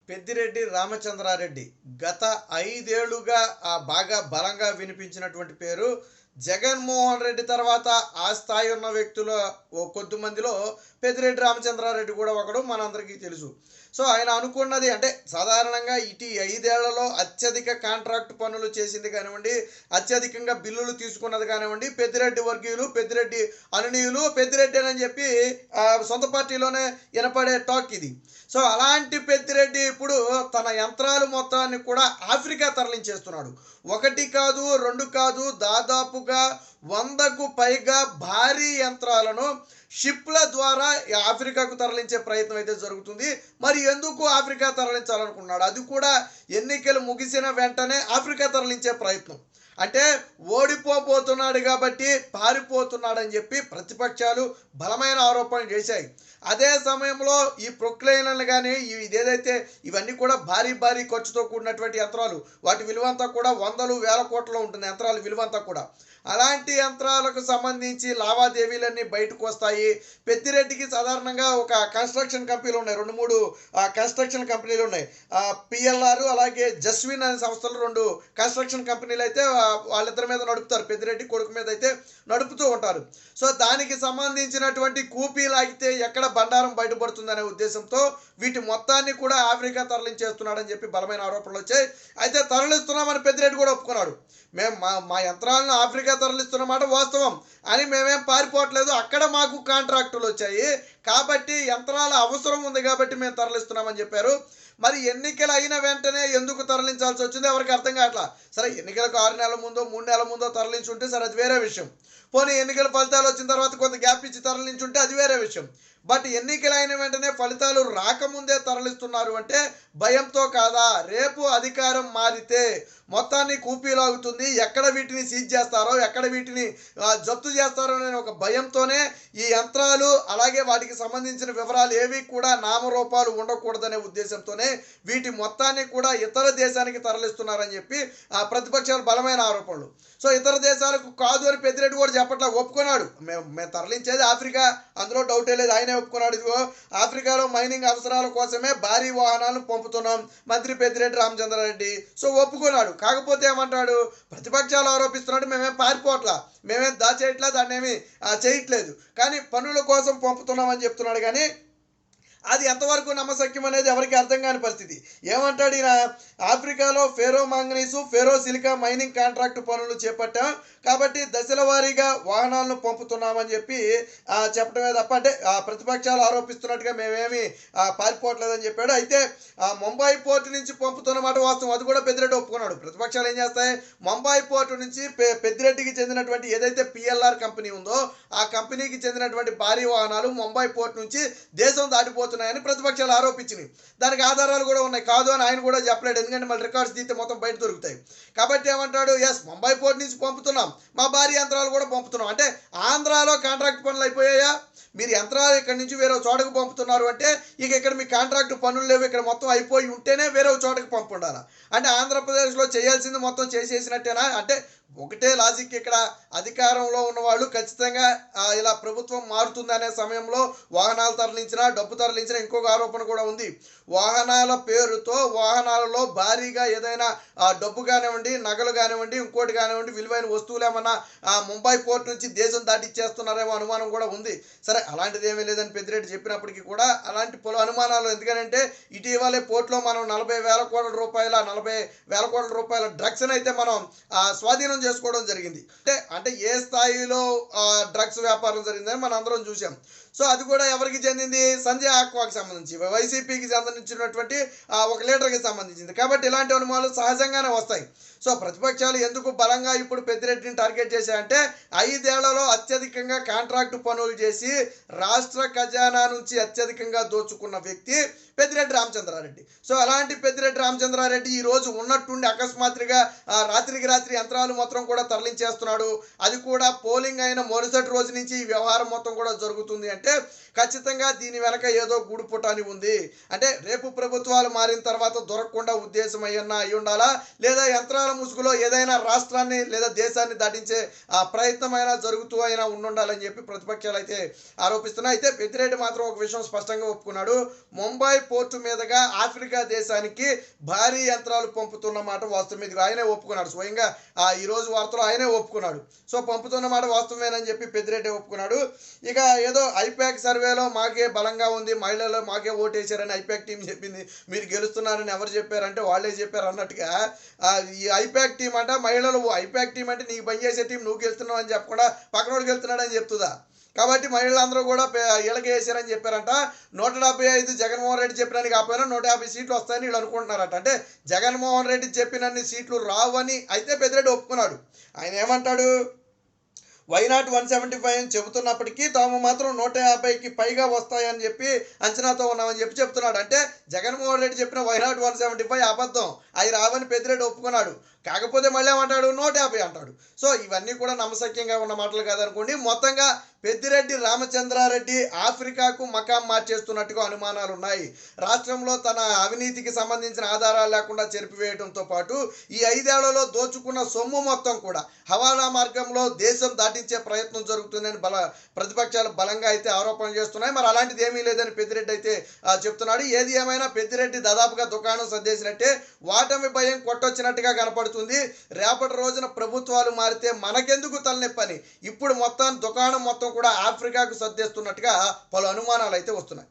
పెద్దిరెడ్డి రామచంద్రారెడ్డి గత 5 ఏళ్లుగా బాగా బలంగా వినిపించినటువంటి పేరు. జగన్మోహన్ రెడ్డి తర్వాత ఆ స్థాయి ఉన్న వ్యక్తుల కొద్దిమందిలో పెద్దిరెడ్డి రామచంద్రారెడ్డి కూడా ఒకడు, మనందరికీ తెలుసు. సో ఆయన అనుకున్నది అంటే సాధారణంగా ఇటు 5 ఏళ్లలో అత్యధిక కాంట్రాక్ట్ పనులు చేసింది కానివ్వండి, అత్యధికంగా బిల్లులు తీసుకున్నది కానివ్వండి, పెద్దిరెడ్డి వర్గీయులు, పెద్దిరెడ్డి అనునీయులు, పెద్దిరెడ్డి అని చెప్పి సొంత పార్టీలోనే వినపడే టాక్ ఇది. సో అలాంటి పెద్దిరెడ్డి ఇప్పుడు తన యంత్రాలు మొత్తాన్ని కూడా ఆఫ్రికా తరలించేస్తున్నాడు. 1 కాదు 2 కాదు, దాదాపుగా 100కు పైగా భారీ యంత్రాలను షిప్ల ద్వారా ఆఫ్రికాకు తరలించే ప్రయత్నం అయితే జరుగుతుంది. మరి ఎందుకు ఆఫ్రికా తరలించాలనుకున్నాడు? అది కూడా ఎన్నికలు ముగిసిన వెంటనే ఆఫ్రికా తరలించే ప్రయత్నం. అంటే ఓడిపోబోతున్నాడు కాబట్టి పారిపోతున్నాడని చెప్పి ప్రతిపక్షాలు బలమైన ఆరోపణలు చేశాయి. అదే సమయంలో ఈ ప్రొక్లైన్లను కానీ ఇదేదైతే ఇవన్నీ కూడా భారీ భారీ ఖర్చుతో కూడినటువంటి యంత్రాలు, వాటి విలువంతా కూడా వందలు వేల కోట్లలో ఉంటుంది యంత్రాల విలువంతా కూడా. అలాంటి యంత్రాలకు సంబంధించి లావాదేవీలన్నీ బయటకు వస్తాయి. పెద్దిరెడ్డికి సాధారణంగా ఒక కన్స్ట్రక్షన్ కంపెనీలు ఉన్నాయి, 2-3 కన్స్ట్రక్షన్ కంపెనీలు ఉన్నాయి. పిఎల్ఆర్ అలాగే జస్విన్ అనే సంస్థలు 2 కన్స్ట్రక్షన్ కంపెనీలు అయితే వాళ్ళిద్దరి మీద నడుపుతారు, పెద్దిరెడ్డి కొడుకు మీద అయితే నడుపుతూ ఉంటారు. సో దానికి సంబంధించినటువంటి కూపీ లాగితే ఎక్కడ బండారం బయటపడుతుందనే ఉద్దేశంతో వీటి మొత్తాన్ని కూడా ఆఫ్రికా తరలించేస్తున్నాడని చెప్పి బలమైన ఆరోపణలు వచ్చాయి. అయితే తరలిస్తున్నామని పెద్దిరెడ్డి కూడా ఒప్పుకున్నాడు. మేము మా యంత్రాలను ఆఫ్రికా తరలిస్తున్నమాట వాస్తవం అని, మేమేం పారిపోవట్లేదు, అక్కడ మాకు కాంట్రాక్టులు వచ్చాయి కాబట్టి యంత్రాల అవసరం ఉంది కాబట్టి మేము తరలిస్తున్నామని చెప్పారు. మరి ఎన్నికలు అయిన వెంటనే ఎందుకు తరలించాల్సి వచ్చింది ఎవరికి అర్థం కావట్లా. సరే, ఎన్నికలకు 6 నెలల ముందో 3 నెలల ముందో తరలించుంటే సరే అది వేరే విషయం. పోనీ ఎన్నికల ఫలితాలు వచ్చిన తర్వాత కొంత గ్యాప్ ఇచ్చి తరలించుంటే అది వేరే విషయం. బట్ ఎన్నికలు అయిన వెంటనే ఫలితాలు రాకముందే తరలిస్తున్నారు అంటే భయంతో కాదా? రేపు అధికారం మారితే మొత్తాన్ని కూపీలాగుతుంది, ఎక్కడ వీటిని సీజ్ చేస్తారో, ఎక్కడ వీటిని జప్తు చేస్తారో అనే ఒక భయంతోనే ఈ యంత్రాలు అలాగే వాటికి సంబంధించిన వివరాలు ఏవి కూడా నామరూపాలు ఉండకూడదనే ఉద్దేశంతోనే వీటి మొత్తాన్ని కూడా ఇతర దేశానికి తరలిస్తున్నారని చెప్పి ప్రతిపక్షాలు బలమైన ఆరోపణలు. సో ఇతర దేశాలకు కాదు అని పెద్దిరెడ్డి కూడా చెప్పట్లా, ఒప్పుకున్నాడు. మేము తరలించేది ఆఫ్రికా, అందులో డౌటే లేదు, ఆయనే ఒప్పుకున్నాడు. ఇదిగో ఆఫ్రికాలో మైనింగ్ అవసరాల కోసమే భారీ వాహనాలను పంపుతున్నాం మంత్రి పెద్దిరెడ్డి రామచంద్రారెడ్డి. సో ఒప్పుకున్నాడు. కాకపోతే ఏమంటాడు, ప్రతిపక్షాలు ఆరోపిస్తున్నాడు మేమేం పారిపోవట్లా, మేమేం దాచేయట్లా, దాన్ని ఏమి చేయట్లేదు, కానీ పనుల కోసం పంపుతున్నామని చెప్తున్నాడు. కానీ అది ఎంతవరకు నమ్మశక్యం అనేది ఎవరికి అర్థం కాని పరిస్థితి. ఏమంటాడు ఈయన, ఆఫ్రికాలో ఫెరో మాంగనీసు, ఫెరో సిలికా మైనింగ్ కాంట్రాక్టు పనులు చేపట్టాం కాబట్టి దశల వారీగా వాహనాలను పంపుతున్నామని చెప్పి చెప్పడమే తప్ప, అంటే ప్రతిపక్షాలు ఆరోపిస్తున్నట్టుగా మేమేమి పారిపోవట్లేదని చెప్పాడు. అయితే ముంబై పోర్టు నుంచి పంపుతున్నమాట వాస్తవం, అది కూడా పెద్దిరెడ్డి ఒప్పుకున్నాడు. ప్రతిపక్షాలు ఏం చేస్తాయి, ముంబై పోర్టు నుంచి పెద్దిరెడ్డికి చెందినటువంటి ఏదైతే పిఎల్ఆర్ కంపెనీ ఉందో ఆ కంపెనీకి చెందినటువంటి భారీ వాహనాలు ముంబై పోర్టు నుంచి దేశం దాటిపోతున్నాయని ప్రతిపక్షాలు ఆరోపించినాయి. దానికి ఆధారాలు కూడా ఉన్నాయి, కాదు అని ఆయన కూడా చెప్పలేడు, ఎందుకంటే మళ్ళీ రికార్డ్స్ తీస్తే మొత్తం బయట దొరుకుతాయి. కాబట్టి ఏమంటాడు, ఎస్ ముంబై పోర్టు నుంచి పంపుతున్నాం, మా భారీ యంత్రాలు కూడా పంపుతున్నాం. అంటే ఆంధ్రాలో కాంట్రాక్ట్ పనులు అయిపోయాయా? మీరు యంత్రాలు ఇక్కడ నుంచి వేరే చోటకు పంపుతున్నారు అంటే ఇక ఇక్కడ మీ కాంట్రాక్ట్ పనులు లేవు, ఇక్కడ మొత్తం అయిపోయి ఉంటేనే వేరే చోటకు పంపు ఉండాలా? అంటే ఆంధ్రప్రదేశ్లో చేయాల్సింది మొత్తం చేసేసినట్టేనా? అంటే ఒకటే లాజిక్, ఇక్కడ అధికారంలో ఉన్నవాళ్ళు ఖచ్చితంగా ఇలా ప్రభుత్వం మారుతుందనే సమయంలో వాహనాలు తరలించినా, డబ్బు తరలించినా. ఇంకొక ఆరోపణ కూడా ఉంది, వాహనాల పేరుతో వాహనాలలో భారీగా ఏదైనా డబ్బు కానివ్వండి, నగలు కానివ్వండి, ఇంకోటి కానివ్వండి, విలువైన వస్తువులు ఏమన్నా ముంబై పోర్ట్ నుంచి దేశం దాటిచ్చేస్తున్నారేమో అనుమానం కూడా ఉంది. సరే, అలాంటిది ఏమీ లేదని పెద్దిరెడ్డి చెప్పినప్పటికీ కూడా అలాంటి పలు అనుమానాలు. ఎందుకంటే ఇటీవలే పోర్టులో మనం 40,000 కోట్ల రూపాయల డ్రగ్స్ అయితే మనం స్వాధీనం చేసుకోవడం జరిగింది. అంటే ఏ స్థాయిలో డ్రగ్స్ వ్యాపారం జరిగిందని మనం అందరం చూసాం. సో అది కూడా ఎవరికి చెందింది, సంజయ్ ఆక్వాకి సంబంధించి, వైసీపీకి సంబంధించినటువంటి ఒక లీడర్కి సంబంధించింది. కాబట్టి ఇలాంటి అనుమానాలు సహజంగానే వస్తాయి. సో ప్రతిపక్షాలు ఎందుకు బలంగా ఇప్పుడు పెద్దిరెడ్డిని టార్గెట్ చేశాయంటే 5 ఏళ్లలో అత్యధికంగా కాంట్రాక్టు పనులు చేసి రాష్ట్ర ఖజానా నుంచి అత్యధికంగా దోచుకున్న వ్యక్తి పెద్దిరెడ్డి రామచంద్రారెడ్డి. సో అలాంటి పెద్దిరెడ్డి రామచంద్రారెడ్డి ఈ రోజు ఉన్నట్టుండి అకస్మాత్తుగా రాత్రికి రాత్రి యంత్రాలు మొత్తం కూడా తరలించేస్తున్నాడు. అది కూడా పోలింగ్ అయిన మరుసటి రోజు నుంచి ఈ వ్యవహారం మొత్తం కూడా జరుగుతుంది అంటే అంటే ఖచ్చితంగా దీని వెనక ఏదో గూడుపుటాని ఉంది. అంటే రేపు ప్రభుత్వాలు మారిన తర్వాత దొరకకుండా ఉద్దేశం అయి ఉండాలా, లేదా యంత్రాల ముసుగులో ఏదైనా రాష్ట్రాన్ని లేదా దేశాన్ని దాటించే ఆ ప్రయత్నమైనా జరుగుతూ అయినా ఉండాలని చెప్పి ప్రతిపక్షాలు అయితే ఆరోపిస్తున్నాయి. అయితే పెద్దిరెడ్డి మాత్రం ఒక విషయం స్పష్టంగా ఒప్పుకున్నాడు. ముంబై పోర్టు మీదుగా ఆఫ్రికా దేశానికి భారీ యంత్రాలు పంపుతున్న మాట వాస్తవం. ఇది ఆయనే ఒప్పుకున్నాడు స్వయంగా. ఈ రోజు వార్తలో ఆయనే ఒప్పుకున్నాడు. సో పంపుతున్న మాట వాస్తవమేనని చెప్పి పెద్దిరెడ్డి ఒప్పుకున్నాడు. ఇక ఏదో ఐపాక్ సర్వేలో మాకే బలంగా ఉంది, మహిళలు మాకే ఓటేశారని ఐపాక్ టీం చెప్పింది. మీరు గెలుస్తున్నారని ఎవరు చెప్పారంటే వాళ్ళే చెప్పారు అన్నట్టుగా ఈ ఐపాక్ టీం అంట మహిళలు, ఐపాక్ టీం అంటే నీకు పనిచేసే టీం నువ్వు గెలుస్తున్నావు అని చెప్పకుండా పక్కనోడు గెలుస్తున్నాడని చెప్తుందా. కాబట్టి మహిళలందరూ కూడా వీళ్ళకి వేసారని చెప్పారంట. 175 జగన్మోహన్ రెడ్డి చెప్పినని కాకపోయినా 150 సీట్లు వస్తాయని వీళ్ళు అనుకుంటున్నారట. అంటే జగన్మోహన్ రెడ్డి చెప్పినన్ని సీట్లు రావని అయితే పెద్దిరెడ్డి ఒప్పుకున్నాడు. ఆయన ఏమంటాడు, వైనాట్ 175 అని చెబుతున్నప్పటికీ తాము మాత్రం 150కి పైగా వస్తాయని చెప్పి అంచనాతో ఉన్నామని చెప్పి చెప్తున్నాడు. అంటే జగన్మోహన్ రెడ్డి చెప్పిన వైనాట్ 175 అబద్ధం, అవి రావని పెద్దిరెడ్డి ఒప్పుకున్నాడు. కాకపోతే మళ్ళీ ఏమంటాడు 150 అంటాడు. సో ఇవన్నీ కూడా నమ్మశక్యంగా ఉన్న మాటలు కాదనుకోండి. మొత్తంగా పెద్దిరెడ్డి రామచంద్రారెడ్డి ఆఫ్రికాకు మకాం మార్చేస్తున్నట్టుగా అనుమానాలు ఉన్నాయి. రాష్ట్రంలో తన అవినీతికి సంబంధించిన ఆధారాలు లేకుండా చెరిపివేయడంతో పాటు ఈ 5 ఏళ్లలో దోచుకున్న సొమ్ము మొత్తం కూడా హవాలా మార్గంలో దేశం దాటించే ప్రయత్నం జరుగుతుందని ప్రతిపక్షాలు బలంగా అయితే ఆరోపణలు చేస్తున్నాయి. మరి అలాంటిది ఏమీ లేదని పెద్దిరెడ్డి అయితే చెప్తున్నాడు. ఏది ఏమైనా పెద్దిరెడ్డి దాదాపుగా దుకాణం సర్దేసినట్టే, వాటమి భయం కొట్టొచ్చినట్టుగా కనపడుతుంది. రేపటి రోజున ప్రభుత్వాలు మారితే మనకెందుకు తలనొప్పని ఇప్పుడు మొత్తం దుకాణం మొత్తం కూడా ఆఫ్రికాకు సర్దేస్తున్నట్టుగా పలు అనుమానాలు అయితే వస్తున్నాయి.